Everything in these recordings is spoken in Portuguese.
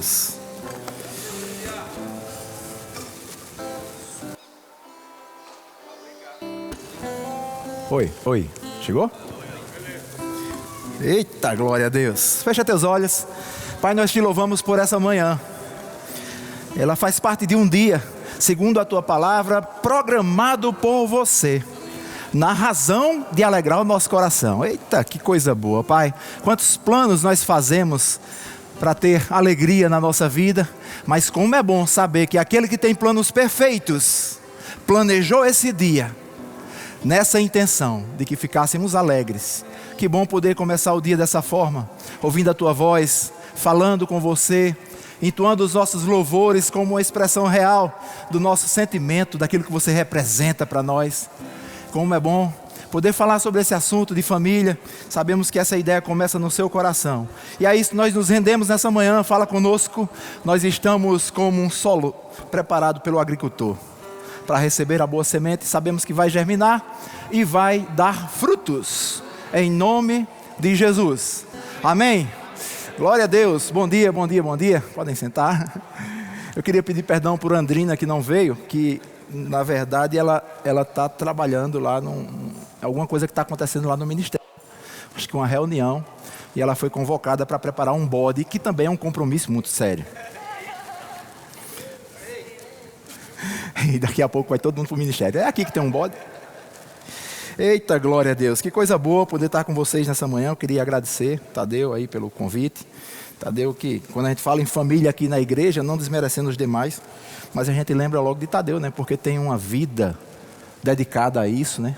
Deus. Oi, chegou? Eita, glória a Deus. Fecha teus olhos. Pai, nós te louvamos por essa manhã. Ela faz parte de um dia, segundo a tua palavra, programado por você, na razão de alegrar o nosso coração. Eita, que coisa boa, Pai. Quantos planos nós fazemos para ter alegria na nossa vida, mas como é bom saber que aquele que tem planos perfeitos, planejou esse dia, nessa intenção de que ficássemos alegres. Que bom poder começar o dia dessa forma, ouvindo a tua voz, falando com você, entoando os nossos louvores como uma expressão real do nosso sentimento, daquilo que você representa para nós. Como é bom poder falar sobre esse assunto de família. Sabemos que essa ideia começa no seu coração. E a isso nós nos rendemos nessa manhã. Fala conosco. Nós estamos como um solo preparado pelo agricultor para receber a boa semente. Sabemos que vai germinar e vai dar frutos, em nome de Jesus. Amém? Glória a Deus. Bom dia, bom dia, bom dia. Podem sentar. Eu queria pedir perdão por Andrina que não veio, que na verdade ela está trabalhando lá alguma coisa que está acontecendo lá no ministério. Acho que uma reunião, e ela foi convocada para preparar um bode, que também é um compromisso muito sério. E daqui a pouco vai todo mundo para o ministério. É aqui que tem um bode. Eita, glória a Deus. Que coisa boa poder estar com vocês nessa manhã. Eu queria agradecer Tadeu aí pelo convite. Tadeu, que quando a gente fala em família aqui na igreja, não desmerecendo os demais, mas a gente lembra logo de Tadeu, né? Porque tem uma vida dedicada a isso, né?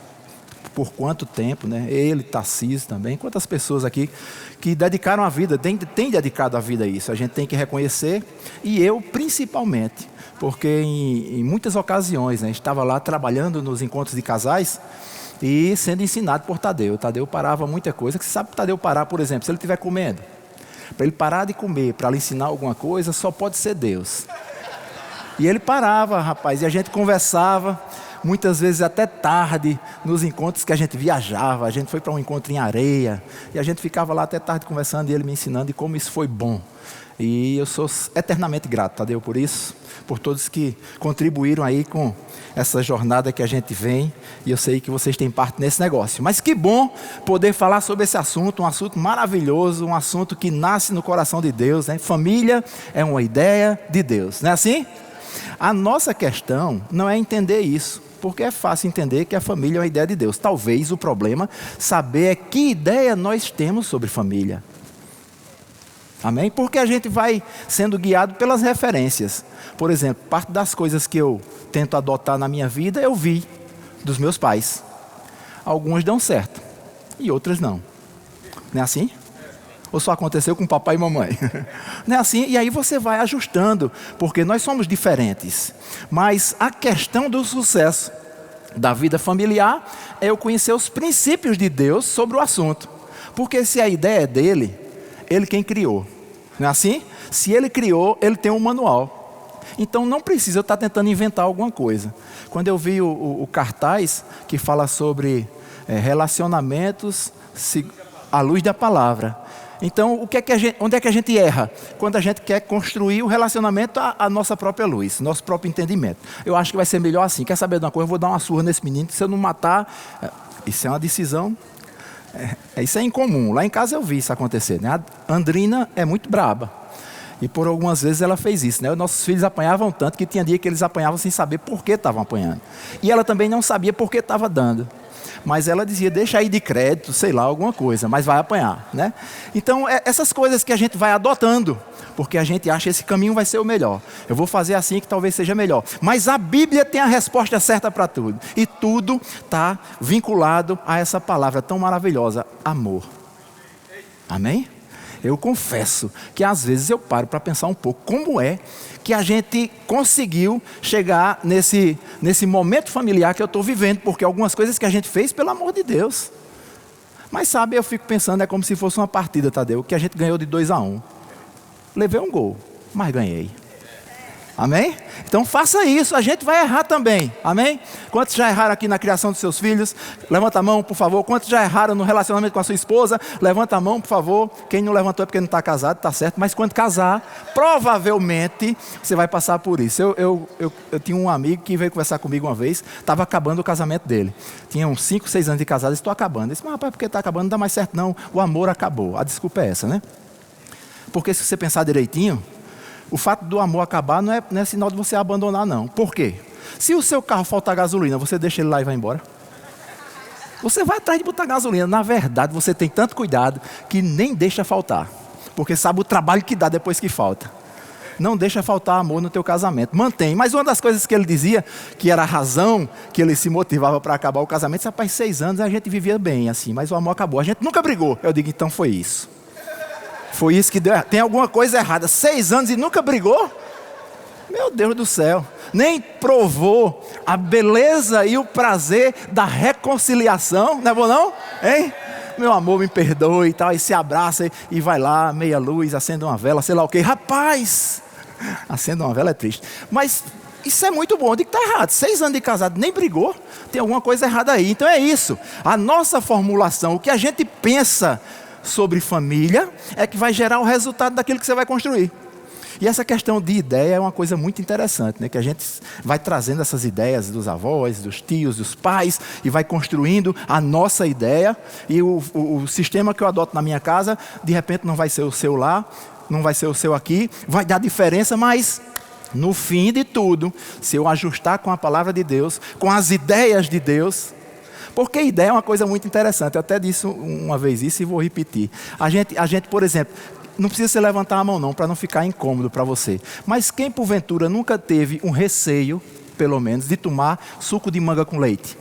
Por quanto tempo, né? Ele, Tarcísio também. Quantas pessoas aqui que dedicaram a vida, tem dedicado a vida a isso. A gente tem que reconhecer, e eu principalmente, porque em muitas ocasiões, né, estava lá trabalhando nos encontros de casais e sendo ensinado por Tadeu. Tadeu parava muita coisa, que você sabe que Tadeu parar, por exemplo, se ele estiver comendo, para ele parar de comer, para lhe ensinar alguma coisa, só pode ser Deus. E ele parava, rapaz, e a gente conversava, muitas vezes até tarde, nos encontros que a gente viajava. A gente foi para um encontro em Areia, e a gente ficava lá até tarde conversando, e ele me ensinando, e como isso foi bom. E eu sou eternamente grato, Tadeu, por isso, por todos que contribuíram aí com essa jornada que a gente vem, e eu sei que vocês têm parte nesse negócio. Mas que bom poder falar sobre esse assunto, um assunto maravilhoso, um assunto que nasce no coração de Deus, né? Família é uma ideia de Deus, não é assim? A nossa questão não é entender isso, porque é fácil entender que a família é uma ideia de Deus. Talvez o problema saber é que ideia nós temos sobre família. Amém? Porque a gente vai sendo guiado pelas referências. Por exemplo, parte das coisas que eu tento adotar na minha vida, eu vi dos meus pais. Algumas dão certo e outras não. Não é assim? Ou só aconteceu com papai e mamãe? Não é assim? E aí você vai ajustando, porque nós somos diferentes. Mas a questão do sucesso da vida familiar é eu conhecer os princípios de Deus sobre o assunto. Porque se a ideia é dele, ele quem criou. Não é assim? Se ele criou, ele tem um manual. Então não precisa eu estar tentando inventar alguma coisa. Quando eu vi o cartaz que fala sobre relacionamentos à luz da palavra. Então, onde é que a gente erra? Quando a gente quer construir o relacionamento à nossa própria luz, nosso próprio entendimento. Eu acho que vai ser melhor assim. Quer saber de uma coisa? Eu vou dar uma surra nesse menino, se eu não matar. Isso é uma decisão. Isso é incomum. Lá em casa eu vi isso acontecer, né? A Andrina é muito braba. E por algumas vezes ela fez isso, né? Nossos filhos apanhavam tanto que tinha dia que eles apanhavam sem saber por que estavam apanhando. E ela também não sabia por que estava dando. Mas ela dizia, deixa aí de crédito, sei lá, alguma coisa, mas vai apanhar, né? Então, essas coisas que a gente vai adotando, porque a gente acha que esse caminho vai ser o melhor. Eu vou fazer assim que talvez seja melhor. Mas a Bíblia tem a resposta certa para tudo. E tudo está vinculado a essa palavra tão maravilhosa, amor. Amém? Eu confesso que às vezes eu paro para pensar um pouco como é que a gente conseguiu chegar nesse momento familiar que eu estou vivendo, porque algumas coisas que a gente fez, pelo amor de Deus. Mas sabe, eu fico pensando, é como se fosse uma partida, Tadeu, que a gente ganhou de 2-1. Levei um gol, mas ganhei. Amém? Então faça isso, a gente vai errar também. Amém? Quantos já erraram aqui na criação dos seus filhos? Levanta a mão, por favor. Quantos já erraram no relacionamento com a sua esposa? Levanta a mão, por favor. Quem não levantou é porque não está casado, está certo. Mas quando casar, provavelmente você vai passar por isso. Eu tinha um amigo que veio conversar comigo uma vez, estava acabando o casamento dele. Tinha uns 5, 6 anos de casado, estou acabando. Eu disse, mas rapaz, porque está acabando, não dá mais certo não. O amor acabou. A desculpa é essa, né? Porque se você pensar direitinho, o fato do amor acabar não é sinal de você abandonar, não. Por quê? Se o seu carro faltar gasolina, você deixa ele lá e vai embora? Você vai atrás de botar gasolina. Na verdade, você tem tanto cuidado que nem deixa faltar. Porque sabe o trabalho que dá depois que falta. Não deixa faltar amor no teu casamento. Mantém. Mas uma das coisas que ele dizia, que era a razão que ele se motivava para acabar o casamento, rapaz, 6 anos a gente vivia bem assim, mas o amor acabou. A gente nunca brigou. Eu digo, então foi isso. Foi isso que deu. Tem alguma coisa errada. 6 anos e nunca brigou? Meu Deus do céu. Nem provou a beleza e o prazer da reconciliação. Não é bom não? Hein? Meu amor, me perdoe e tal. E se abraça e vai lá, meia luz, acende uma vela, sei lá o quê. Rapaz, acende uma vela é triste. Mas isso é muito bom. Eu digo que está errado. 6 anos de casado, nem brigou. Tem alguma coisa errada aí. Então é isso. A nossa formulação, o que a gente pensa sobre família, é que vai gerar o resultado daquilo que você vai construir. E essa questão de ideia é uma coisa muito interessante, né? Que a gente vai trazendo essas ideias dos avós, dos tios, dos pais, e vai construindo a nossa ideia, e o sistema que eu adoto na minha casa, de repente não vai ser o seu lá, não vai ser o seu aqui, vai dar diferença, mas no fim de tudo, se eu ajustar com a palavra de Deus, com as ideias de Deus. Porque ideia é uma coisa muito interessante. Eu até disse uma vez isso e vou repetir. A gente, por exemplo, não precisa você levantar a mão não, para não ficar incômodo para você. Mas quem porventura nunca teve um receio, pelo menos, de tomar suco de manga com leite?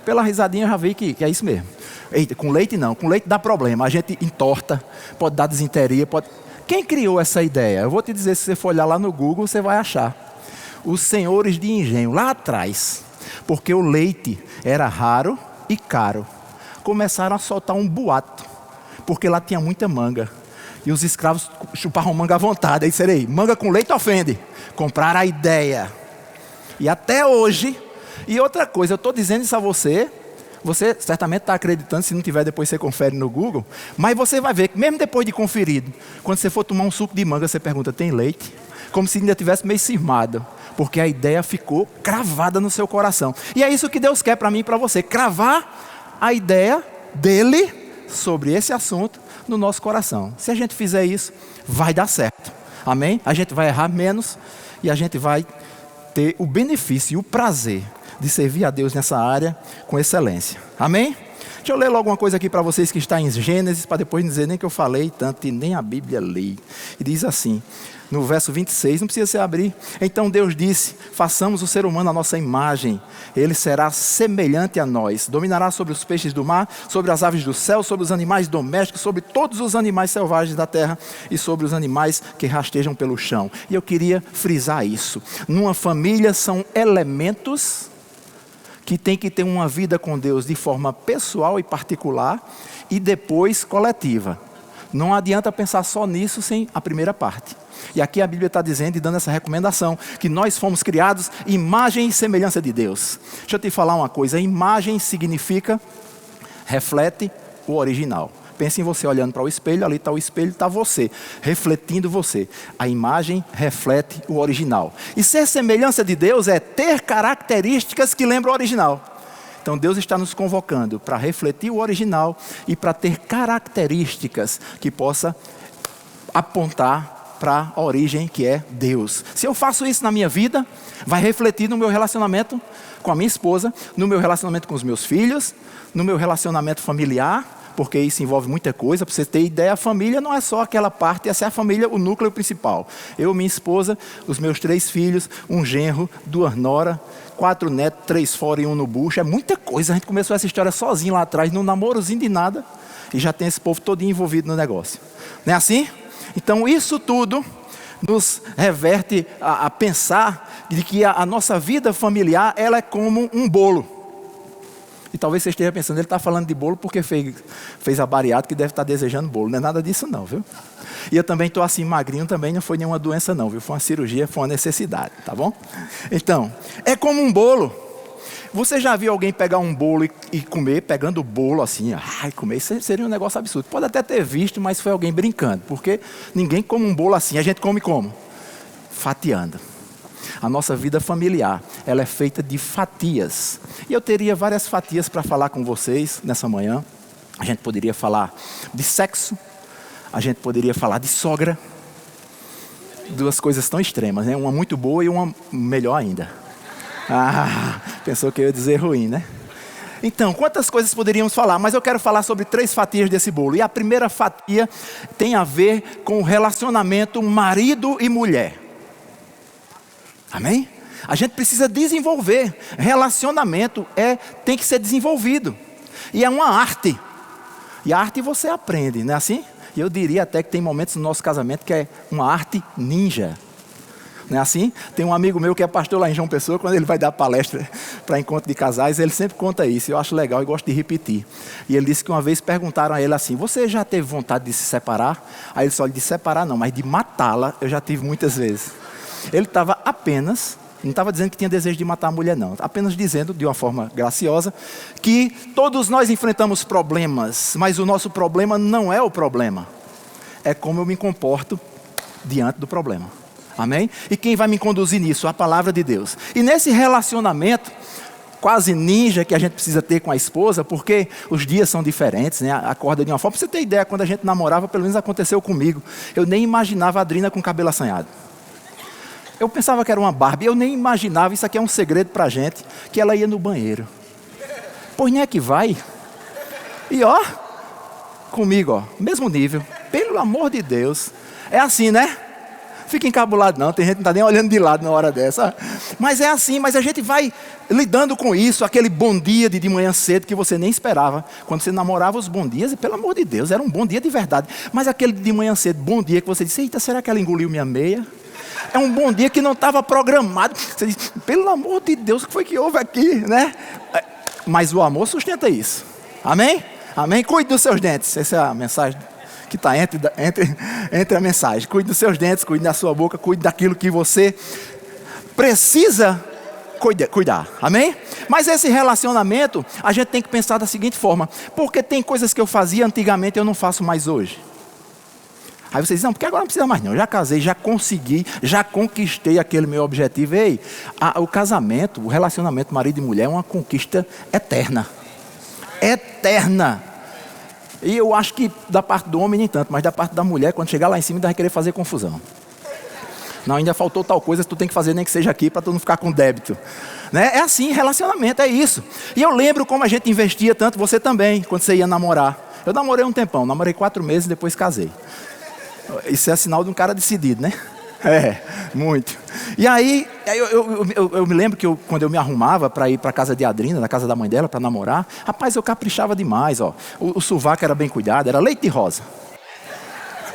Pela risadinha eu já vi que é isso mesmo. Eita, com leite não, com leite dá problema. A gente entorta, pode dar desinteria, pode... Quem criou essa ideia? Eu vou te dizer, se você for olhar lá no Google, você vai achar. Os senhores de engenho, lá atrás. Porque o leite era raro e caro. Começaram a soltar um boato, porque lá tinha muita manga. E os escravos chupavam manga à vontade. Aí serei, manga com leite ofende. Compraram a ideia. E até hoje, e outra coisa, eu estou dizendo isso a você, você certamente está acreditando, se não tiver depois você confere no Google, mas você vai ver que mesmo depois de conferido, quando você for tomar um suco de manga, você pergunta, tem leite? Como se ainda tivesse meio cismado. Porque a ideia ficou cravada no seu coração. E é isso que Deus quer para mim e para você. Cravar a ideia dele sobre esse assunto no nosso coração. Se a gente fizer isso, vai dar certo. Amém? A gente vai errar menos e a gente vai ter o benefício e o prazer de servir a Deus nessa área com excelência. Amém? Deixa eu ler logo uma coisa aqui para vocês que está em Gênesis, para depois não dizer nem que eu falei tanto e nem a Bíblia li. E diz assim, no verso 26, não precisa se abrir. Então Deus disse, façamos o ser humano à nossa imagem. Ele será semelhante a nós. Dominará sobre os peixes do mar, sobre as aves do céu, sobre os animais domésticos, sobre todos os animais selvagens da terra e sobre os animais que rastejam pelo chão. E eu queria frisar isso. Numa família são elementos que tem que ter uma vida com Deus de forma pessoal e particular e depois coletiva. Não adianta pensar só nisso sem a primeira parte. E aqui a Bíblia está dizendo e dando essa recomendação, que nós fomos criados imagem e semelhança de Deus. Deixa eu te falar uma coisa, imagem significa, reflete o original. Pense em você olhando para o espelho, ali está o espelho, está você, refletindo você. A imagem reflete o original. E ser semelhança de Deus é ter características que lembram o original. Então Deus está nos convocando para refletir o original e para ter características que possa apontar para a origem que é Deus. Se eu faço isso na minha vida, vai refletir no meu relacionamento com a minha esposa, no meu relacionamento com os meus filhos, no meu relacionamento familiar, porque isso envolve muita coisa. Para você ter ideia, a família não é só aquela parte, essa é a família, o núcleo principal. Eu, minha esposa, os meus 3 filhos, um genro, 2 noras, 4 netos, 3 fora e 1 no bucho. É muita coisa. A gente começou essa história sozinho lá atrás, num namorozinho de nada, e já tem esse povo todo envolvido no negócio. Não é assim? Então isso tudo nos reverte a pensar de que a nossa vida familiar, ela é como um bolo. E talvez você esteja pensando, ele está falando de bolo porque fez a bariátrica que deve estar desejando bolo. Não é nada disso não, viu? E eu também estou assim magrinho, também não foi nenhuma doença não, viu? Foi uma cirurgia, foi uma necessidade, tá bom? Então, é como um bolo. Você já viu alguém pegar um bolo e comer, pegando o bolo assim, comer, isso seria um negócio absurdo. Pode até ter visto, mas foi alguém brincando, porque ninguém come um bolo assim, a gente come como? Fatiando. A nossa vida familiar, ela é feita de fatias. E eu teria várias fatias para falar com vocês nessa manhã. A gente poderia falar de sexo, a gente poderia falar de sogra. Duas coisas tão extremas, né? Uma muito boa e uma melhor ainda. Pensou que eu ia dizer ruim, né? Então, quantas coisas poderíamos falar? Mas eu quero falar sobre 3 fatias desse bolo. E a primeira fatia tem a ver com o relacionamento marido e mulher. Amém? A gente precisa desenvolver. Relacionamento tem que ser desenvolvido. E é uma arte. E a arte você aprende, não é assim? E eu diria até que tem momentos no nosso casamento que é uma arte ninja. Não é assim? Tem um amigo meu que é pastor lá em João Pessoa, quando ele vai dar palestra para encontro de casais, ele sempre conta isso, eu acho legal e gosto de repetir. E ele disse que uma vez perguntaram a ele assim, você já teve vontade de se separar? Aí ele só disse, de separar não, mas de matá-la eu já tive muitas vezes. Ele estava apenas, não estava dizendo que tinha desejo de matar a mulher não, apenas dizendo, de uma forma graciosa, que todos nós enfrentamos problemas, mas o nosso problema não é o problema, é como eu me comporto diante do problema. Amém? E quem vai me conduzir nisso? A palavra de Deus. E nesse relacionamento quase ninja que a gente precisa ter com a esposa, porque os dias são diferentes, né? Acorda de uma forma. Pra você ter ideia, quando a gente namorava, pelo menos aconteceu comigo, eu nem imaginava a Adrina com cabelo assanhado. Eu pensava que era uma Barbie, eu nem imaginava, isso aqui é um segredo pra gente, que ela ia no banheiro. Pois nem é que vai. E ó, comigo, ó, mesmo nível, pelo amor de Deus. É assim, né? Fica encabulado não, tem gente que não está nem olhando de lado na hora dessa. Mas é assim, mas a gente vai lidando com isso, aquele bom dia de manhã cedo que você nem esperava. Quando você namorava os bons dias, e pelo amor de Deus, era um bom dia de verdade. Mas aquele de manhã cedo, bom dia que você disse, eita, será que ela engoliu minha meia? É um bom dia que não estava programado. Você diz, pelo amor de Deus, o que foi que houve aqui, né? Mas o amor sustenta isso. Amém? Amém? Cuide dos seus dentes. Essa é a mensagem que está entre a mensagem. Cuide dos seus dentes, cuide da sua boca, cuide daquilo que você precisa cuidar. Amém? Mas esse relacionamento, a gente tem que pensar da seguinte forma, porque tem coisas que eu fazia antigamente e eu não faço mais hoje. Aí você diz, não, porque agora não precisa mais não, eu já casei, já consegui, já conquistei aquele meu objetivo. Ei, o casamento, o relacionamento marido e mulher é uma conquista eterna. Eterna. E eu acho que da parte do homem nem tanto, mas da parte da mulher, quando chegar lá em cima, ainda vai querer fazer confusão. Não, ainda faltou tal coisa, tu tem que fazer nem que seja aqui, para tu não ficar com débito. Né? É assim, relacionamento, é isso. E eu lembro como a gente investia tanto, você também, quando você ia namorar. Eu namorei um tempão, namorei 4 meses e depois casei. Isso é sinal de um cara decidido, né? É, muito. E aí, eu me lembro que quando eu me arrumava para ir para a casa de Adrina, na casa da mãe dela, para namorar, rapaz, eu caprichava demais, ó. O sovaco era bem cuidado, era leite de rosa.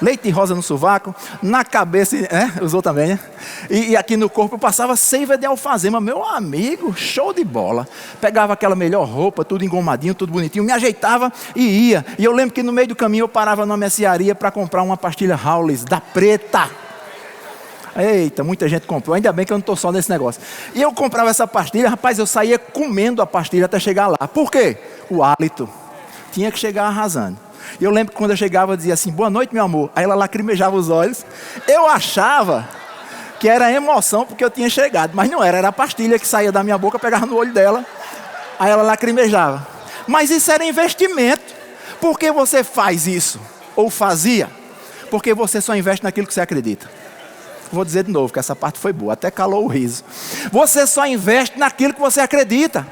Leite de rosa no sovaco, na cabeça, né? Usou também, né? E aqui no corpo eu passava seiva de alfazema, meu amigo, show de bola. Pegava aquela melhor roupa, tudo engomadinho, tudo bonitinho, me ajeitava e ia. E eu lembro que no meio do caminho eu parava numa mercearia para comprar uma pastilha Howlis da preta. Eita, muita gente comprou, ainda bem que eu não estou só nesse negócio. E eu comprava essa pastilha, rapaz, eu saía comendo a pastilha até chegar lá. Por quê? O hálito. Tinha que chegar arrasando. E eu lembro que quando eu chegava, eu dizia assim, boa noite, meu amor. Aí ela lacrimejava os olhos. Eu achava que era emoção porque eu tinha chegado, mas não era, era a pastilha que saía da minha boca, pegava no olho dela. Aí ela lacrimejava. Mas isso era investimento. Por que você faz isso? Ou fazia? Porque você só investe naquilo que você acredita. Vou dizer de novo, que essa parte foi boa, até calou o riso. Você só investe naquilo que você acredita.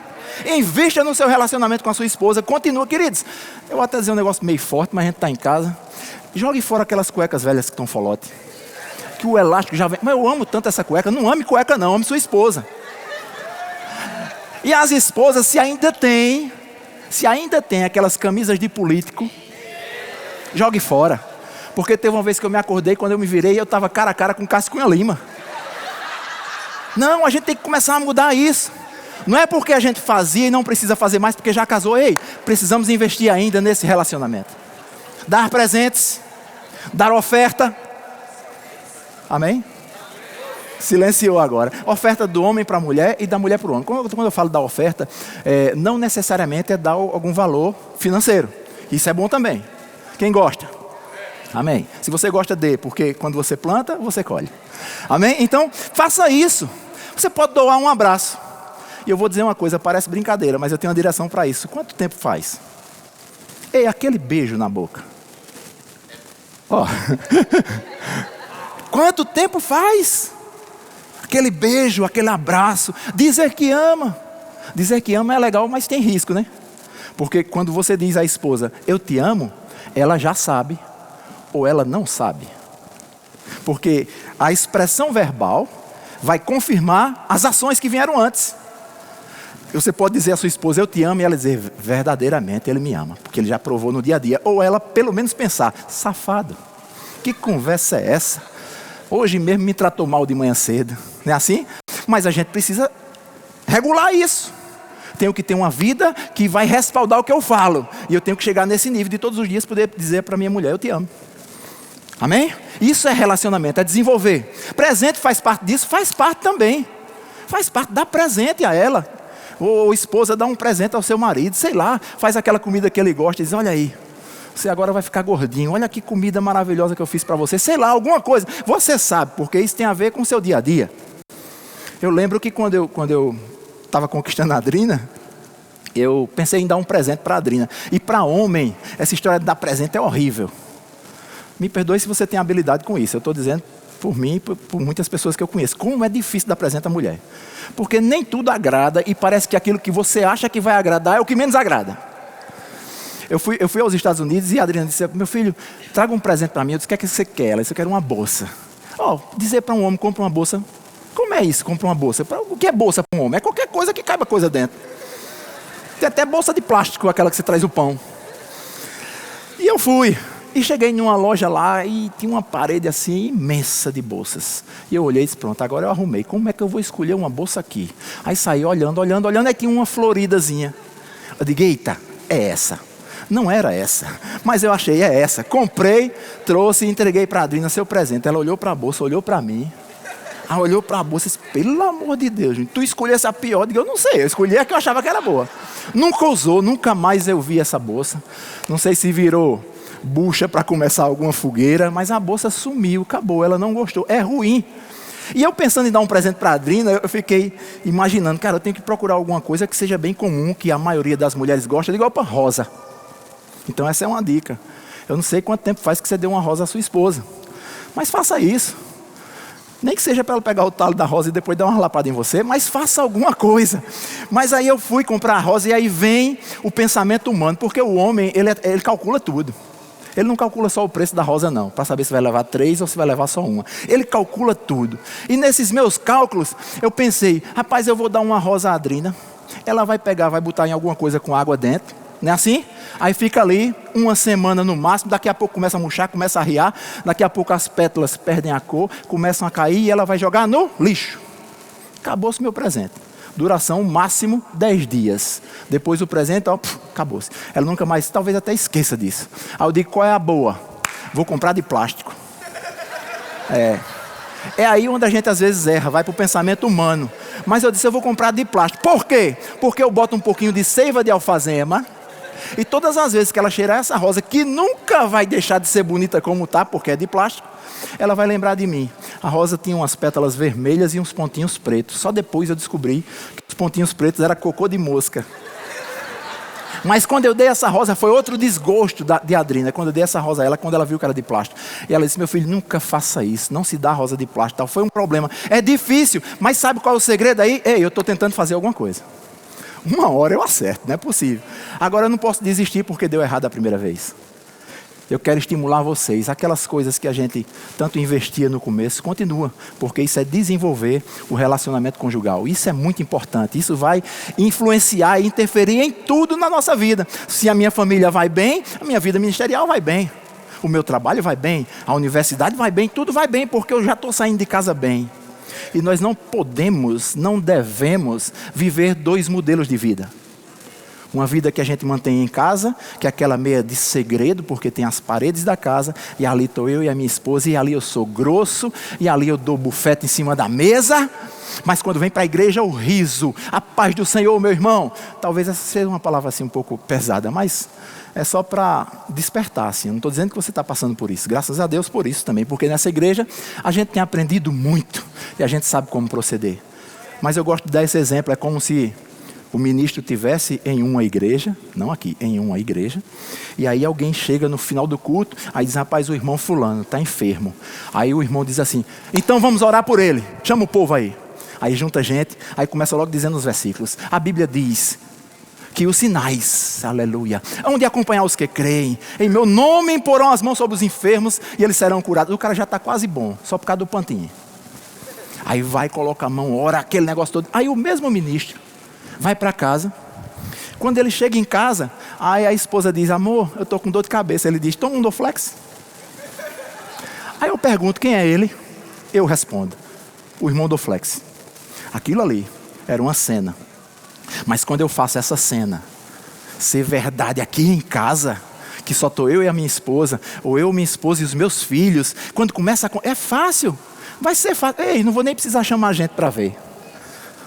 Invista no seu relacionamento com a sua esposa. Continua, queridos. Eu vou até dizer um negócio meio forte, mas a gente está em casa. Jogue fora aquelas cuecas velhas que estão folote. Que o elástico já vem. Mas eu amo tanto essa cueca. Não ame cueca não, ame sua esposa. E as esposas, se ainda tem aquelas camisas de político, jogue fora. Porque teve uma vez que eu me acordei, quando eu me virei, eu estava cara a cara com Cássio Cunha Lima. Não, a gente tem que começar a mudar isso. Não é porque a gente fazia e não precisa fazer mais porque já casou. Ei, precisamos investir ainda nesse relacionamento. Dar presentes. Dar oferta. Amém? Silenciou agora. Oferta do homem para a mulher e da mulher para o homem. Quando eu falo da oferta, não necessariamente é dar algum valor financeiro. Isso é bom também. Quem gosta? Amém. Se você gosta, dê, porque quando você planta, você colhe. Amém? Então, faça isso. Você pode doar um abraço. E eu vou dizer uma coisa, parece brincadeira, mas eu tenho uma direção para isso. Quanto tempo faz? Ei, aquele beijo na boca. Ó. Quanto tempo faz? Aquele beijo, aquele abraço. Dizer que ama. Dizer que ama é legal, mas tem risco, né? Porque quando você diz à esposa, eu te amo, ela já sabe ou ela não sabe. Porque a expressão verbal vai confirmar as ações que vieram antes. Você pode dizer à sua esposa, eu te amo, e ela dizer, verdadeiramente ele me ama. Porque ele já provou no dia a dia. Ou ela pelo menos pensar, safado, que conversa é essa? Hoje mesmo me tratou mal de manhã cedo. Não é assim? Mas a gente precisa regular isso. Tenho que ter uma vida que vai respaldar o que eu falo. E eu tenho que chegar nesse nível de todos os dias poder dizer para minha mulher, eu te amo. Amém? Isso é relacionamento, é desenvolver. Presente faz parte disso? Faz parte também. Faz parte, dá presente a ela. Ou esposa dá um presente ao seu marido, sei lá, faz aquela comida que ele gosta e diz, olha aí, você agora vai ficar gordinho, olha que comida maravilhosa que eu fiz para você, sei lá, alguma coisa. Você sabe, porque isso tem a ver com o seu dia a dia. Eu lembro que quando eu estava conquistando a Adrina, eu pensei em dar um presente para a Adrina. E para homem, essa história de dar presente é horrível. Me perdoe se você tem habilidade com isso, eu estou dizendo por mim e por muitas pessoas que eu conheço. Como é difícil dar presente à mulher. Porque nem tudo agrada e parece que aquilo que você acha que vai agradar é o que menos agrada. Eu fui aos Estados Unidos e a Adriana disse, meu filho, traga um presente para mim. Eu disse, o que é que você quer? Ela disse, eu quero uma bolsa. Dizer para um homem, compra uma bolsa. Como é isso, compra uma bolsa? O que é bolsa para um homem? É qualquer coisa que caiba coisa dentro. Tem até bolsa de plástico, aquela que você traz o pão. E eu fui. E cheguei numa loja lá e tinha uma parede assim imensa de bolsas. E eu olhei e disse, pronto, agora eu arrumei. Como é que eu vou escolher uma bolsa aqui? Aí saí olhando, aí tinha uma floridazinha. Eu digo, eita, é essa. Não era essa, mas eu achei, é essa. Comprei, trouxe e entreguei para a Adrina seu presente. Ela olhou para a bolsa, olhou para mim. Ela olhou para a bolsa e disse, pelo amor de Deus, gente, tu escolhesse a pior. Eu digo, eu não sei, eu escolhi a que eu achava que era boa. Nunca usou, nunca mais eu vi essa bolsa. Não sei se virou bucha para começar alguma fogueira, mas a bolsa sumiu, acabou, ela não gostou, é ruim. E eu pensando em dar um presente para a Adrina, eu fiquei imaginando, cara, eu tenho que procurar alguma coisa que seja bem comum, que a maioria das mulheres gosta, igual para rosa. Então essa é uma dica. Eu não sei quanto tempo faz que você deu uma rosa à sua esposa, mas faça isso. Nem que seja para ela pegar o talo da rosa e depois dar uma lapada em você, mas faça alguma coisa. Mas aí eu fui comprar a rosa e aí vem o pensamento humano, porque o homem, ele calcula tudo. Ele não calcula só o preço da rosa não, para saber se vai levar 3 ou se vai levar só uma. Ele calcula tudo. E nesses meus cálculos, eu pensei, rapaz, eu vou dar uma rosa à Adrina. Ela vai pegar, vai botar em alguma coisa com água dentro. Não é assim? Aí fica ali, uma semana no máximo, daqui a pouco começa a murchar, começa a riar, daqui a pouco as pétalas perdem a cor, começam a cair e ela vai jogar no lixo. Acabou-se meu presente. Duração máximo 10 dias. Depois o presente, acabou-se. Ela nunca mais, talvez até esqueça disso. Aí eu digo, qual é a boa? Vou comprar de plástico. É aí onde a gente às vezes erra, vai para o pensamento humano. Mas eu disse, eu vou comprar de plástico. Por quê? Porque eu boto um pouquinho de seiva de alfazema. E todas as vezes que ela cheirar essa rosa, que nunca vai deixar de ser bonita como está, porque é de plástico, ela vai lembrar de mim. A rosa tinha umas pétalas vermelhas e uns pontinhos pretos. Só depois eu descobri que os pontinhos pretos eram cocô de mosca. Mas quando eu dei essa rosa, foi outro desgosto de Adrina. Quando eu dei essa rosa a ela, quando ela viu que era de plástico. E ela disse, meu filho, nunca faça isso. Não se dá rosa de plástico. Tal. Foi um problema. É difícil, mas sabe qual é o segredo aí? Ei, eu estou tentando fazer alguma coisa. Uma hora eu acerto, não é possível. Agora eu não posso desistir porque deu errado a primeira vez. Eu quero estimular vocês. Aquelas coisas que a gente tanto investia no começo, continua. Porque isso é desenvolver o relacionamento conjugal. Isso é muito importante. Isso vai influenciar e interferir em tudo na nossa vida. Se a minha família vai bem, a minha vida ministerial vai bem. O meu trabalho vai bem, a universidade vai bem, tudo vai bem, porque eu já estou saindo de casa bem. E nós não podemos, não devemos viver 2 modelos de vida. Uma vida que a gente mantém em casa, que é aquela meia de segredo, porque tem as paredes da casa, e ali estou eu e a minha esposa, e ali eu sou grosso, e ali eu dou bufete em cima da mesa, mas quando vem para a igreja, o riso, a paz do Senhor, meu irmão. Talvez essa seja uma palavra assim um pouco pesada, mas é só para despertar, assim. Eu não estou dizendo que você está passando por isso, graças a Deus por isso também, porque nessa igreja a gente tem aprendido muito, e a gente sabe como proceder. Mas eu gosto de dar esse exemplo, é como se o ministro estivesse em uma igreja, não aqui, em uma igreja, e aí alguém chega no final do culto, aí diz, rapaz, o irmão fulano está enfermo. Aí o irmão diz assim, então vamos orar por ele, chama o povo aí. Aí junta gente, aí começa logo dizendo os versículos. A Bíblia diz que os sinais, aleluia, hão de acompanhar os que creem, em meu nome imporão as mãos sobre os enfermos e eles serão curados. O cara já está quase bom, só por causa do pantinho. Aí vai, coloca a mão, ora, aquele negócio todo. Aí o mesmo ministro vai para casa. Quando ele chega em casa, aí a esposa diz, amor, eu estou com dor de cabeça. Ele diz, toma um Dorflex. Aí eu pergunto, quem é ele? Eu respondo, o irmão Dorflex. Aquilo ali era uma cena. Mas quando eu faço essa cena ser verdade aqui em casa, que só estou eu e a minha esposa, ou eu, minha esposa e os meus filhos, quando começa a... É fácil, vai ser fácil. Ei, não vou nem precisar chamar a gente para ver.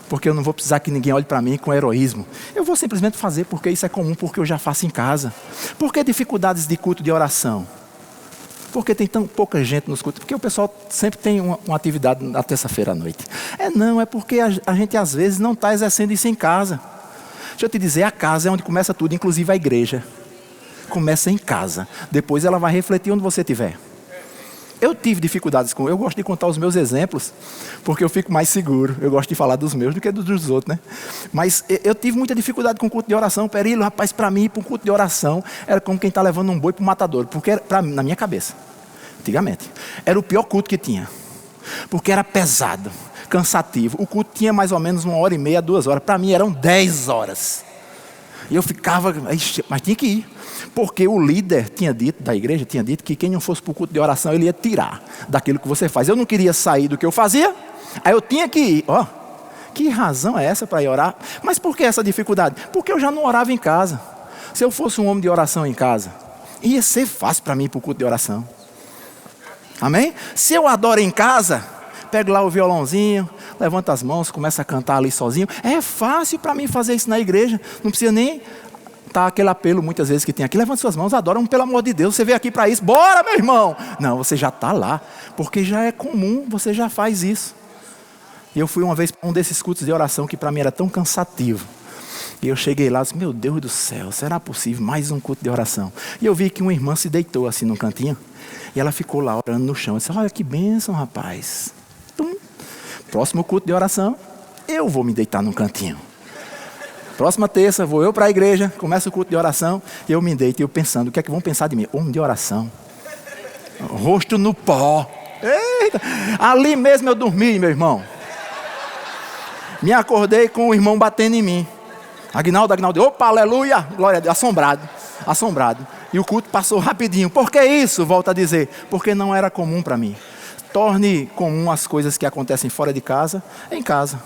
Porque eu não vou precisar que ninguém olhe para mim com heroísmo. Eu vou simplesmente fazer porque isso é comum, porque eu já faço em casa. Por que dificuldades de culto de oração? Porque tem tão pouca gente nos cultos. Porque o pessoal sempre tem uma atividade na terça-feira à noite. É porque a gente às vezes não está exercendo isso em casa. Deixa eu te dizer, a casa é onde começa tudo, inclusive a igreja. Começa em casa. Depois ela vai refletir onde você estiver. Eu tive dificuldades com... Eu gosto de contar os meus exemplos, porque eu fico mais seguro. Eu gosto de falar dos meus do que dos outros, né? Mas eu tive muita dificuldade com o culto de oração. Perilo, rapaz, para mim, para o culto de oração, era como quem está levando um boi para o matador. Porque, na minha cabeça, antigamente, era o pior culto que tinha. Porque era pesado, cansativo. O culto tinha mais ou menos 1h30, 2 horas. Para mim, eram 10 horas. E eu ficava... Mas tinha que ir. Porque o líder da igreja tinha dito que quem não fosse para o culto de oração, ele ia tirar daquilo que você faz. Eu não queria sair do que eu fazia, aí eu tinha que ir. Que razão é essa para ir orar? Mas por que essa dificuldade? Porque eu já não orava em casa. Se eu fosse um homem de oração em casa, ia ser fácil para mim ir para o culto de oração. Amém? Se eu adoro em casa, pego lá o violãozinho, levanto as mãos, começo a cantar ali sozinho. É fácil para mim fazer isso na igreja. Não precisa nem... Tá aquele apelo muitas vezes que tem aqui, levante suas mãos, adoram, pelo amor de Deus, você veio aqui para isso, bora meu irmão. Não, você já está lá, porque já é comum, você já faz isso. E eu fui uma vez para um desses cultos de oração que para mim era tão cansativo. E eu cheguei lá e disse, meu Deus do céu, será possível mais um culto de oração? E eu vi que uma irmã se deitou assim num cantinho, e ela ficou lá orando no chão. Eu disse, olha que bênção, rapaz. Próximo culto de oração, eu vou me deitar num cantinho. Próxima terça, vou eu para a igreja, começa o culto de oração, e eu me deito, e eu pensando, o que é que vão pensar de mim? Homem de oração, rosto no pó. Eita, ali mesmo eu dormi, meu irmão. Me acordei com o irmão batendo em mim. Aguinaldo, opa, aleluia, glória a Deus, assombrado. E o culto passou rapidinho. Por que isso? Volto a dizer, porque não era comum para mim. Torne comum as coisas que acontecem fora de casa, em casa.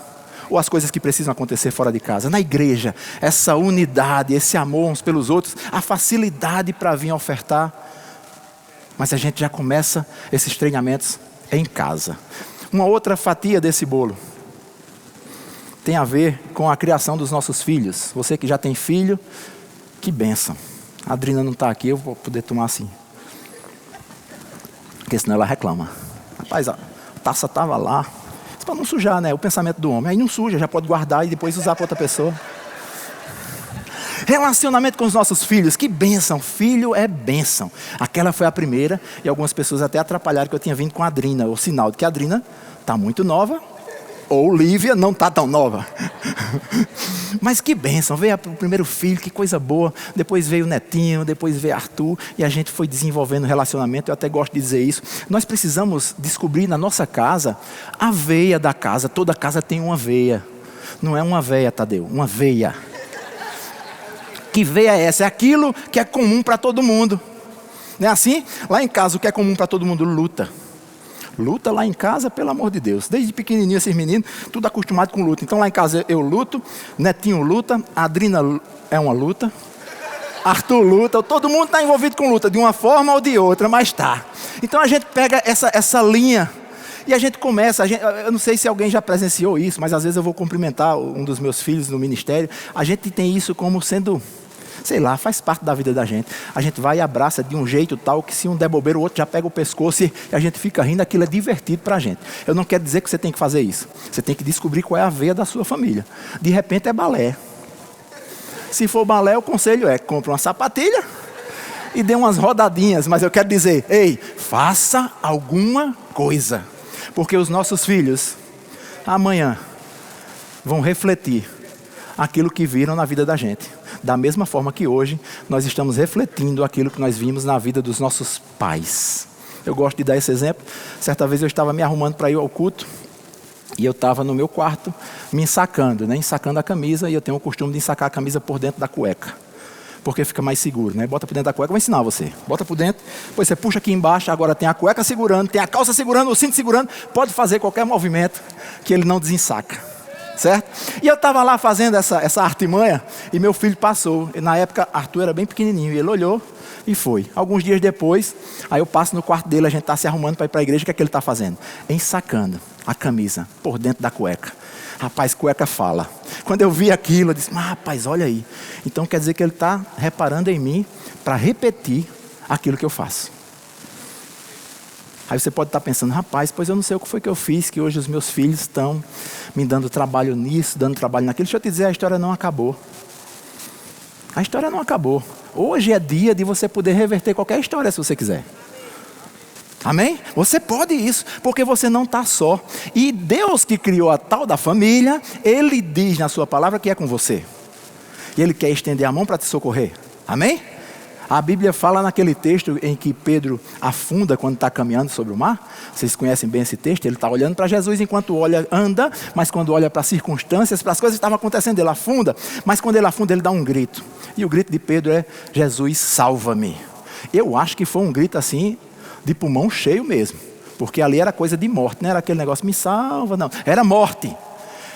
Ou as coisas que precisam acontecer fora de casa. Na igreja, essa unidade, esse amor uns pelos outros, a facilidade para vir ofertar. Mas a gente já começa esses treinamentos em casa. Uma outra fatia desse bolo tem a ver com a criação dos nossos filhos. Você que já tem filho, que bênção. A Adrina não está aqui, eu vou poder tomar assim. Porque senão ela reclama. Rapaz, a taça estava lá. Para não sujar, né? O pensamento do homem. Aí não suja, já pode guardar e depois usar para outra pessoa. Relacionamento com os nossos filhos, que bênção. Filho é bênção. Aquela foi a primeira, e algumas pessoas até atrapalharam que eu tinha vindo com a Adrina, o sinal de que a Adrina está muito nova, ou Lívia não está tão nova. Mas que bênção, veio o primeiro filho, que coisa boa. Depois veio o netinho, depois veio Arthur, e a gente foi desenvolvendo relacionamento. Eu até gosto de dizer isso. Nós precisamos descobrir na nossa casa a veia da casa. Toda casa tem uma veia. Não é uma veia, Tadeu, uma veia. Que veia é essa? É aquilo que é comum para todo mundo. Não é assim? Lá em casa o que é comum para todo mundo? Luta. Luta lá em casa, pelo amor de Deus. Desde pequenininho esses meninos, tudo acostumado com luta. Então lá em casa eu luto, Netinho luta, Adrina é uma luta, Arthur luta, todo mundo está envolvido com luta, de uma forma ou de outra, mas tá. Então a gente pega essa linha e a gente começa, eu não sei se alguém já presenciou isso, mas às vezes eu vou cumprimentar um dos meus filhos no ministério, a gente tem isso como sendo, sei lá, faz parte da vida da gente. A gente vai e abraça de um jeito tal que se um der bobeira, o outro já pega o pescoço e a gente fica rindo, aquilo é divertido para a gente. Eu não quero dizer que você tem que fazer isso. Você tem que descobrir qual é a veia da sua família. De repente é balé. Se for balé, o conselho é, compre uma sapatilha e dê umas rodadinhas. Mas eu quero dizer, ei, faça alguma coisa. Porque os nossos filhos, amanhã, vão refletir aquilo que viram na vida da gente. Da mesma forma que hoje, nós estamos refletindo aquilo que nós vimos na vida dos nossos pais. Eu gosto de dar esse exemplo. Certa vez eu estava me arrumando para ir ao culto. E eu estava no meu quarto, me ensacando, né? Ensacando a camisa. E eu tenho o costume de ensacar a camisa por dentro da cueca. Porque fica mais seguro, né? Bota por dentro da cueca, vou ensinar você. Bota por dentro, depois você puxa aqui embaixo, agora tem a cueca segurando, tem a calça segurando, o cinto segurando. Pode fazer qualquer movimento que ele não desensaca. Certo? E eu estava lá fazendo essa artimanha e meu filho passou. E na época, Arthur era bem pequenininho. E ele olhou e foi. Alguns dias depois, aí eu passo no quarto dele, a gente está se arrumando para ir para a igreja. O que é que ele está fazendo? Ensacando a camisa por dentro da cueca. Rapaz, cueca fala. Quando eu vi aquilo, eu disse, mas rapaz, olha aí. Então quer dizer que ele está reparando em mim para repetir aquilo que eu faço. Aí você pode estar pensando, rapaz, pois eu não sei o que foi que eu fiz, que hoje os meus filhos estão me dando trabalho nisso, dando trabalho naquilo. Deixa eu te dizer, a história não acabou. A história não acabou. Hoje é dia de você poder reverter qualquer história se você quiser. Amém? Você pode isso, porque você não está só. E Deus que criou a tal da família, Ele diz na sua palavra que é com você. E Ele quer estender a mão para te socorrer. Amém? A Bíblia fala naquele texto em que Pedro afunda quando está caminhando sobre o mar. Vocês conhecem bem esse texto? Ele está olhando para Jesus enquanto anda, mas quando olha para as circunstâncias, para as coisas que estavam acontecendo, ele afunda. Mas quando ele afunda, ele dá um grito. E o grito de Pedro é, Jesus, salva-me. Eu acho que foi um grito assim, de pulmão cheio mesmo. Porque ali era coisa de morte, não era aquele negócio, me salva, não. Era morte.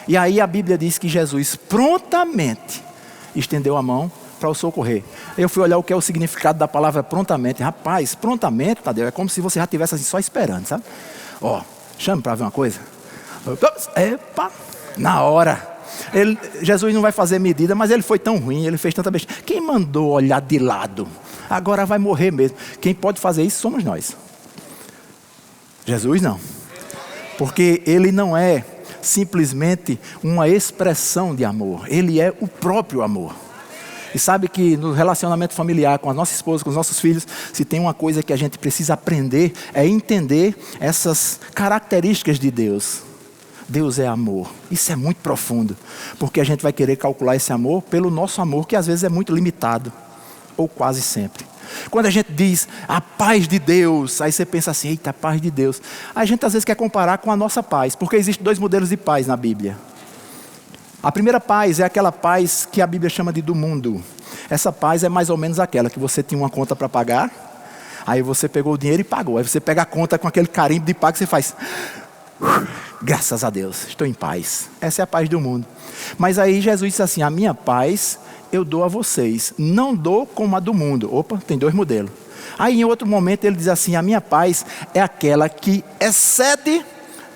E aí a Bíblia diz que Jesus prontamente estendeu a mão para o socorrer. Eu fui olhar o que é o significado da palavra prontamente. Rapaz, prontamente, Tadeu, é como se você já estivesse assim, só esperando, sabe? Ó, chame para ver uma coisa. Epa, na hora. Jesus não vai fazer medida, mas ele foi tão ruim, ele fez tanta besteira. Quem mandou olhar de lado? Agora vai morrer mesmo. Quem pode fazer isso somos nós. Jesus não. Porque ele não é simplesmente uma expressão de amor. Ele é o próprio amor. E sabe que no relacionamento familiar com a nossa esposa, com os nossos filhos, se tem uma coisa que a gente precisa aprender, é entender essas características de Deus. Deus é amor. Isso é muito profundo. Porque a gente vai querer calcular esse amor pelo nosso amor, que às vezes é muito limitado. Ou quase sempre. Quando a gente diz a paz de Deus, aí você pensa assim, eita, a paz de Deus. Aí a gente às vezes quer comparar com a nossa paz, porque existem dois modelos de paz na Bíblia. A primeira paz é aquela paz que a Bíblia chama de do mundo. Essa paz é mais ou menos aquela que você tinha uma conta para pagar, aí você pegou o dinheiro e pagou. Aí você pega a conta com aquele carimbo de pago e você faz, graças a Deus, estou em paz. Essa é a paz do mundo. Mas aí Jesus disse assim, a minha paz eu dou a vocês, não dou como a do mundo. Opa, tem dois modelos. Aí em outro momento ele diz assim, a minha paz é aquela que excede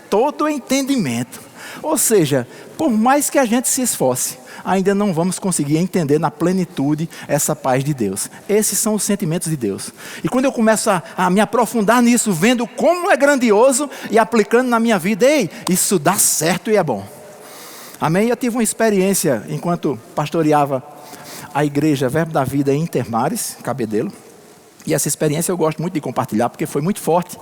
todo o entendimento. Ou seja, por mais que a gente se esforce, ainda não vamos conseguir entender na plenitude essa paz de Deus. Esses são os sentimentos de Deus. E quando eu começo a me aprofundar nisso, vendo como é grandioso e aplicando na minha vida, ei, isso dá certo e é bom. Amém? Eu tive uma experiência enquanto pastoreava a igreja Verbo da Vida em Intermares, Cabedelo. E essa experiência eu gosto muito de compartilhar, porque foi muito forte.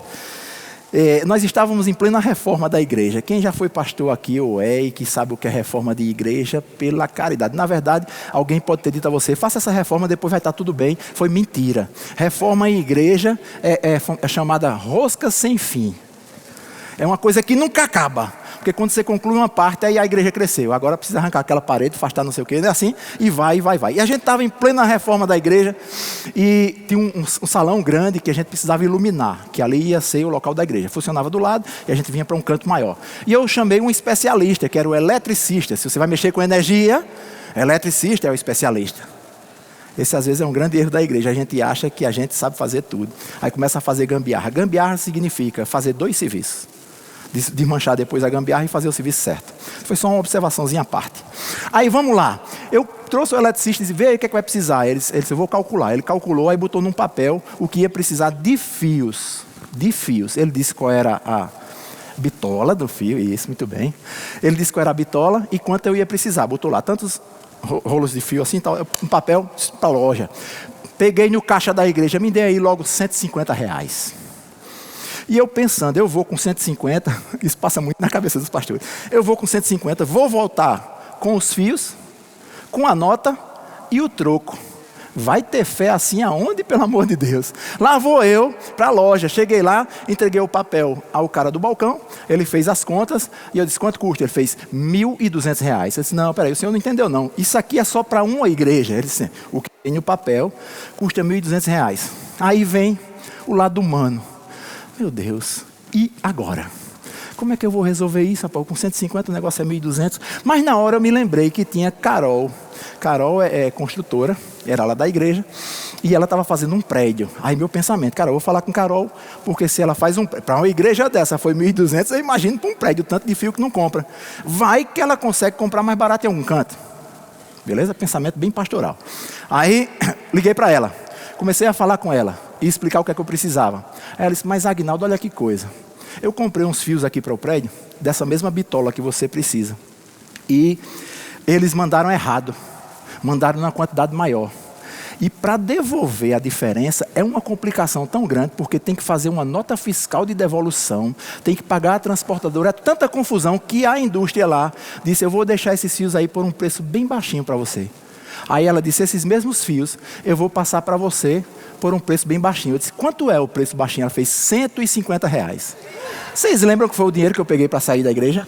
Nós estávamos em plena reforma da igreja. Quem já foi pastor aqui ou e que sabe o que é reforma de igreja, pela caridade. Na verdade, alguém pode ter dito a você, faça essa reforma, depois vai estar tudo bem. Foi mentira. Reforma em igreja é chamada rosca sem fim. É uma coisa que nunca acaba. Porque quando você conclui uma parte, aí a igreja cresceu. Agora precisa arrancar aquela parede, afastar não sei o quê, é assim, e vai. E a gente estava em plena reforma da igreja, e tinha um salão grande que a gente precisava iluminar, que ali ia ser o local da igreja. Funcionava do lado, e a gente vinha para um canto maior. E eu chamei um especialista, que era o eletricista. Se você vai mexer com energia, eletricista é o especialista. Esse às vezes é um grande erro da igreja. A gente acha que a gente sabe fazer tudo. Aí começa a fazer gambiarra. Gambiarra significa fazer 2 serviços. Desmanchar depois a gambiarra e fazer o serviço certo. Foi só uma observaçãozinha à parte. Aí vamos lá. Eu trouxe o eletricista e disse, vê aí o que é que vai precisar. Ele disse, eu vou calcular. Ele calculou, aí botou num papel o que ia precisar de fios. De fios. Ele disse qual era a bitola do fio. Isso, muito bem. Ele disse qual era a bitola e quanto eu ia precisar. Botou lá tantos rolos de fio assim, um papel para a loja. Peguei no caixa da igreja, me dei aí logo R$150. E eu pensando, eu vou com 150, isso passa muito na cabeça dos pastores. Eu vou com 150, vou voltar com os fios, com a nota e o troco. Vai ter fé assim aonde, pelo amor de Deus? Lá vou eu para a loja. Cheguei lá, entreguei o papel ao cara do balcão. Ele fez as contas e eu disse, quanto custa? Ele fez R$1.200. Eu disse, não, peraí, o senhor não entendeu não. Isso aqui é só para uma igreja. Ele disse, o que tem no papel custa R$1.200. Aí vem o lado humano. Meu Deus, e agora? Como é que eu vou resolver isso, rapaz? Com 150 o negócio é 1.200. Mas na hora eu me lembrei que tinha Carol. Carol é construtora, era lá da igreja. E ela estava fazendo um prédio. Aí meu pensamento, cara, eu vou falar com Carol. Porque se ela faz para uma igreja dessa foi 1.200, eu imagino para um prédio, tanto de fio que não compra. Vai que ela consegue comprar mais barato em algum canto. Beleza? Pensamento bem pastoral. Aí liguei para ela. Comecei a falar com ela e explicar o que é que eu precisava. Aí ela disse, mas Aguinaldo, olha que coisa. Eu comprei uns fios aqui para o prédio, dessa mesma bitola que você precisa. E eles mandaram errado. Mandaram numa quantidade maior. E para devolver a diferença é uma complicação tão grande, porque tem que fazer uma nota fiscal de devolução, tem que pagar a transportadora, é tanta confusão que a indústria lá disse, eu vou deixar esses fios aí por um preço bem baixinho para você. Aí ela disse, esses mesmos fios eu vou passar para você por um preço bem baixinho. Eu disse, quanto é o preço baixinho? Ela fez R$150. Vocês lembram que foi o dinheiro que eu peguei para sair da igreja?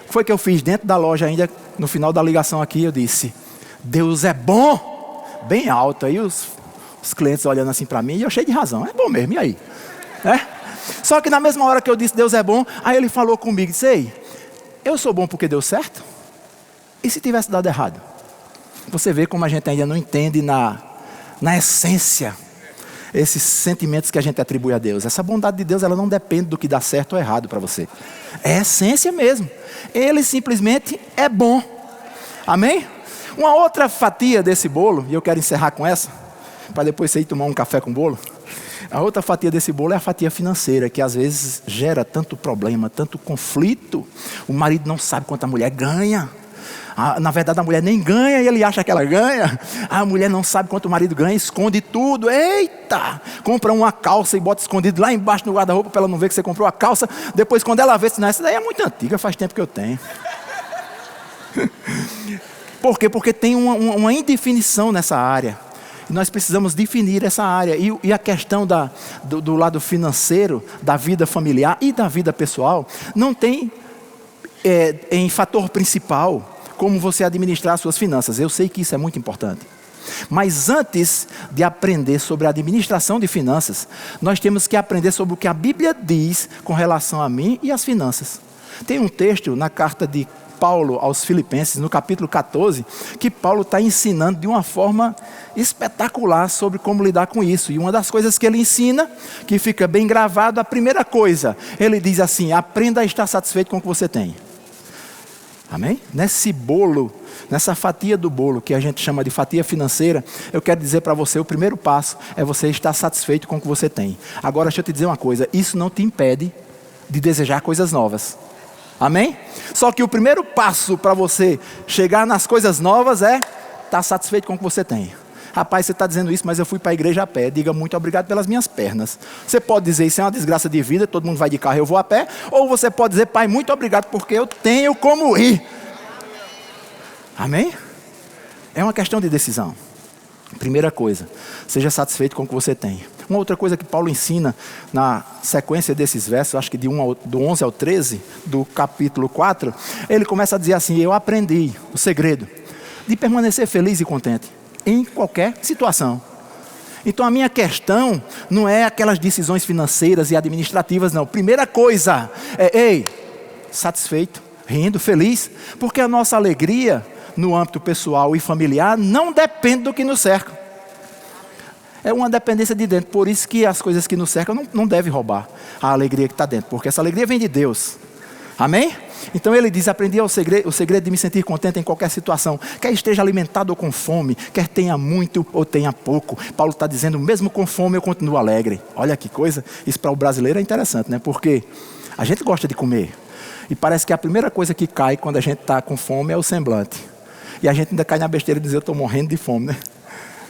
Foi que eu fiz dentro da loja ainda, no final da ligação aqui, eu disse, Deus é bom, bem alto. Aí os clientes olhando assim para mim, e eu cheio de razão, é bom mesmo, e aí? Só que na mesma hora que eu disse, Deus é bom, aí ele falou comigo, disse, ei, eu sou bom porque deu certo? E se tivesse dado errado? Você vê como a gente ainda não entende na essência esses sentimentos que a gente atribui a Deus. Essa bondade de Deus, ela não depende do que dá certo ou errado para você. É a essência mesmo. Ele simplesmente é bom. Amém? Uma outra fatia desse bolo, e eu quero encerrar com essa, para depois você ir tomar um café com bolo. A outra fatia desse bolo é a fatia financeira, que às vezes gera tanto problema, tanto conflito. O marido não sabe quanto a mulher ganha. Na verdade a mulher nem ganha e ele acha que ela ganha. A mulher não sabe quanto o marido ganha, esconde tudo. Eita! Compra uma calça e bota escondido lá embaixo no guarda-roupa para ela não ver que você comprou a calça. Depois quando ela vê, não, essa daí é muito antiga, faz tempo que eu tenho. Por quê? Porque tem uma indefinição nessa área. E nós precisamos definir essa área. E a questão do lado financeiro, da vida familiar e da vida pessoal, não tem em fator principal como você administrar as suas finanças. Eu sei que isso é muito importante. Mas antes de aprender sobre a administração de finanças, nós temos que aprender sobre o que a Bíblia diz com relação a mim e as finanças. Tem um texto na carta de Paulo aos Filipenses, no capítulo 14, que Paulo está ensinando de uma forma espetacular sobre como lidar com isso. E uma das coisas que ele ensina, que fica bem gravado, a primeira coisa, ele diz assim, aprenda a estar satisfeito com o que você tem. Amém? Nesse bolo, nessa fatia do bolo, que a gente chama de fatia financeira, eu quero dizer para você, o primeiro passo é você estar satisfeito com o que você tem. Agora, deixa eu te dizer uma coisa, isso não te impede de desejar coisas novas. Amém? Só que o primeiro passo para você chegar nas coisas novas é estar satisfeito com o que você tem. Rapaz, você está dizendo isso, mas eu fui para a igreja a pé. Diga muito obrigado pelas minhas pernas. Você pode dizer, isso é uma desgraça de vida, todo mundo vai de carro, eu vou a pé. Ou você pode dizer, pai, muito obrigado porque eu tenho como ir. Amém? É uma questão de decisão. Primeira coisa, seja satisfeito com o que você tem. Uma outra coisa que Paulo ensina na sequência desses versos, acho que do 11 ao 13, do capítulo 4, ele começa a dizer assim: eu aprendi o segredo de permanecer feliz e contente em qualquer situação. Então a minha questão não é aquelas decisões financeiras e administrativas, não. Primeira coisa é, satisfeito, rindo, feliz, porque a nossa alegria no âmbito pessoal e familiar não depende do que nos cerca. É uma dependência de dentro, por isso que as coisas que nos cercam não devem roubar a alegria que está dentro, porque essa alegria vem de Deus. Amém? Então ele diz: aprendi o segredo de me sentir contente em qualquer situação, quer esteja alimentado ou com fome, quer tenha muito ou tenha pouco. Paulo está dizendo, mesmo com fome eu continuo alegre. Olha que coisa, isso para o brasileiro é interessante, né? Porque a gente gosta de comer, e parece que a primeira coisa que cai quando a gente está com fome é o semblante, e a gente ainda cai na besteira de dizer: eu estou morrendo de fome, né?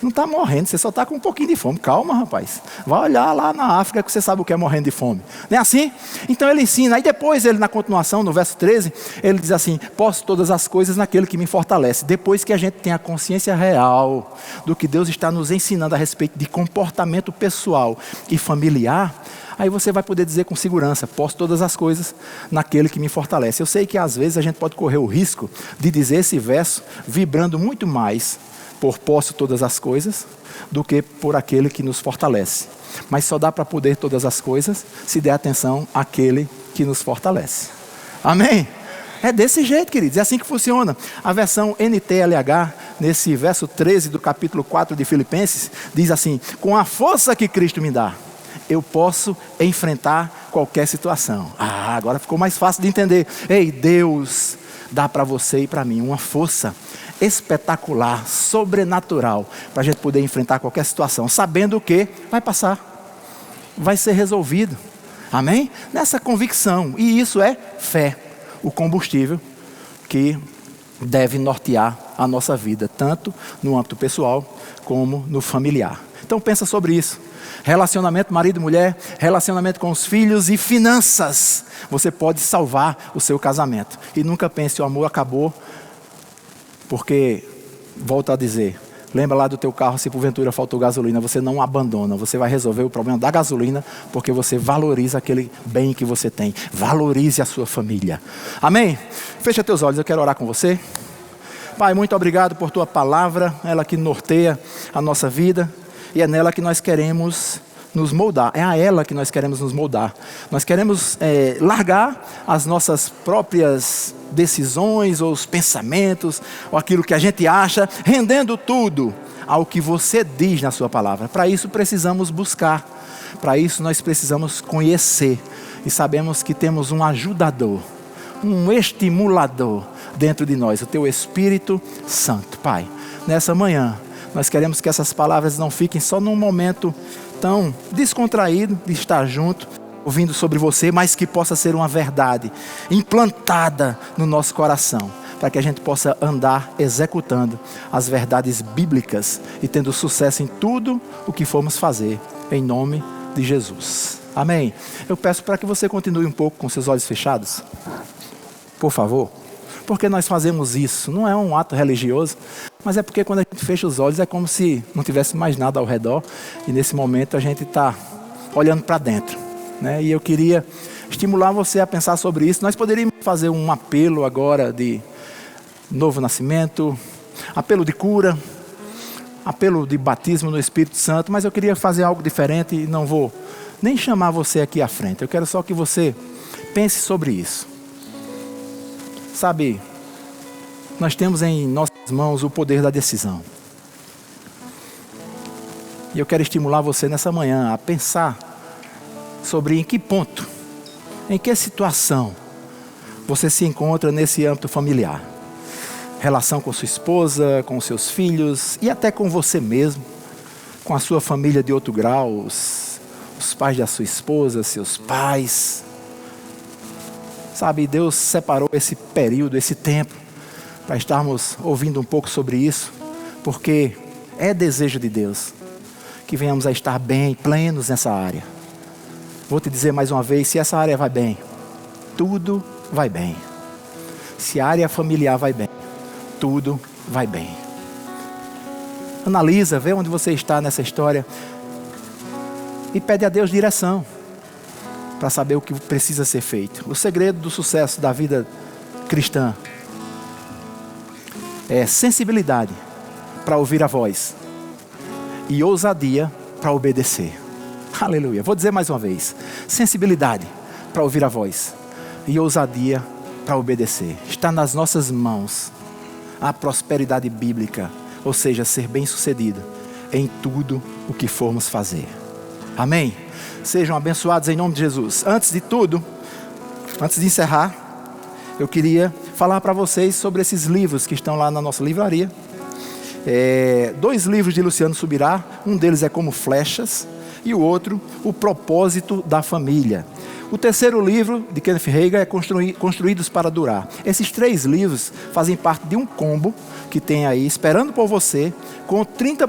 Não está morrendo, você só está com um pouquinho de fome. Calma, rapaz. Vai olhar lá na África que você sabe o que é morrendo de fome. Não é assim? Então ele ensina. Aí depois ele, na continuação, no verso 13, ele diz assim: posso todas as coisas naquele que me fortalece. Depois que a gente tem a consciência real do que Deus está nos ensinando a respeito de comportamento pessoal e familiar, aí você vai poder dizer com segurança: posso todas as coisas naquele que me fortalece. Eu sei que às vezes a gente pode correr o risco de dizer esse verso vibrando muito mais por posso todas as coisas, do que por aquele que nos fortalece. Mas só dá para poder todas as coisas se der atenção àquele que nos fortalece. Amém? É desse jeito, queridos, é assim que funciona. A versão NTLH, nesse verso 13 do capítulo 4 de Filipenses, diz assim: com a força que Cristo me dá, eu posso enfrentar qualquer situação. Agora ficou mais fácil de entender. Ei, Deus dá para você e para mim uma força espetacular, sobrenatural, para a gente poder enfrentar qualquer situação, sabendo que vai passar, vai ser resolvido. Amém? Nessa convicção. E isso é fé, o combustível que deve nortear a nossa vida, tanto no âmbito pessoal como no familiar. Então pensa sobre isso. Relacionamento marido e mulher, relacionamento com os filhos e finanças. Você pode salvar o seu casamento. E nunca pense: o amor acabou. Porque, volto a dizer, lembra lá do teu carro, se porventura faltou gasolina, você não abandona, você vai resolver o problema da gasolina, porque você valoriza aquele bem que você tem, valorize a sua família. Amém? Fecha teus olhos, eu quero orar com você. Pai, muito obrigado por tua palavra, ela que norteia a nossa vida, e é nela que nós queremos nos moldar, é a ela que nós queremos nos moldar. Nós queremos largar as nossas próprias decisões, ou os pensamentos, ou aquilo que a gente acha, rendendo tudo ao que você diz na sua palavra. Para isso precisamos buscar, para isso nós precisamos conhecer, e sabemos que temos um ajudador, um estimulador dentro de nós, o teu Espírito Santo. Pai, nessa manhã nós queremos que essas palavras não fiquem só num momento tão descontraído de estar junto, ouvindo sobre você, mas que possa ser uma verdade implantada no nosso coração, para que a gente possa andar executando as verdades bíblicas e tendo sucesso em tudo o que formos fazer, em nome de Jesus. Amém? Eu peço para que você continue um pouco com seus olhos fechados, por favor. Porque nós fazemos isso, não é um ato religioso, mas é porque quando a gente fecha os olhos é como se não tivesse mais nada ao redor, e nesse momento a gente está olhando para dentro, né? E eu queria estimular você a pensar sobre isso. Nós poderíamos fazer um apelo agora de novo nascimento, apelo de cura, apelo de batismo no Espírito Santo, mas eu queria fazer algo diferente e não vou nem chamar você aqui à frente. Eu quero só que você pense sobre isso. Sabe, nós temos em nossas mãos o poder da decisão. E eu quero estimular você nessa manhã a pensar sobre em que ponto, em que situação você se encontra nesse âmbito familiar. Relação com sua esposa, com seus filhos e até com você mesmo, com a sua família de outro grau, os pais da sua esposa, seus pais. Sabe, Deus separou esse período, esse tempo, para estarmos ouvindo um pouco sobre isso, porque é desejo de Deus que venhamos a estar bem, plenos nessa área. Vou te dizer mais uma vez, se essa área vai bem, tudo vai bem. Se a área familiar vai bem, tudo vai bem. Analisa, vê onde você está nessa história. E pede a Deus direção para saber o que precisa ser feito. O segredo do sucesso da vida cristã é sensibilidade para ouvir a voz e ousadia para obedecer. Aleluia. Vou dizer mais uma vez. Sensibilidade para ouvir a voz e ousadia para obedecer. Está nas nossas mãos a prosperidade bíblica, ou seja, ser bem-sucedido em tudo o que formos fazer. Amém? Sejam abençoados em nome de Jesus. Antes de tudo, antes de encerrar, eu queria falar para vocês sobre esses livros que estão lá na nossa livraria. 2 livros de Luciano Subirá. Um deles é Como Flechas e o outro, O Propósito da Família. O terceiro livro de Kenneth Hagin é Construídos para Durar. Esses 3 livros fazem parte de um combo que tem aí, esperando por você, com 30%